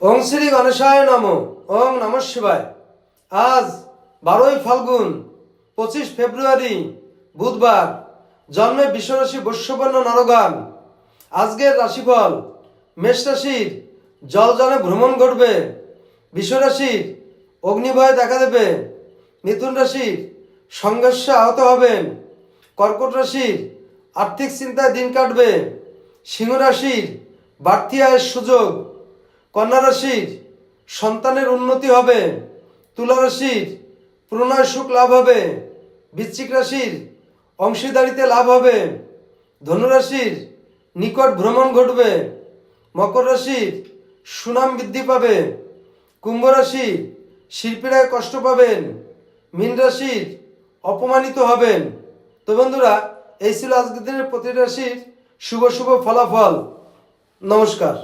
ওং শ্রী গণেশায় নমঃ। ওং নমঃ শিবায়। আজ 12ই ফাল্গুন 25 ফেব্রুয়ারি বুধবার। জন্মে বিশ্বরাশি বৈশ্যবর্ণ নরগান। আজকের রাশিফল: মেষ রাশির জলযানে ভ্রমণ ঘটবে। বৃষ রাশির অগ্নিভয় দেখা দেবে। মিথুন রাশির সংঘর্ষে আহত হবেন। কর্কট রাশির আর্থিক চিন্তায় দিন কাটবে। সিংহ রাশির বাড়তি আয়ের সুযোগ। কন্যা রাশির সন্তানের উন্নতি হবে। তুলা রাশির প্রণয় সুখ লাভ হবে। বৃশ্চিক রাশির অংশীদারিতে লাভ হবে। ধনু রাশির নিকট ভ্রমণ ঘটবে। মকর রাশির সুনাম বৃদ্ধি পাবে। কুম্ভ রাশি শিল্পীরায় কষ্ট পাবেন। মীন রাশির অপমানিত হবেন। তো বন্ধুরা, এই ছিল আজকের দিনের প্রতি রাশির শুভ শুভ ফলাফল। নমস্কার।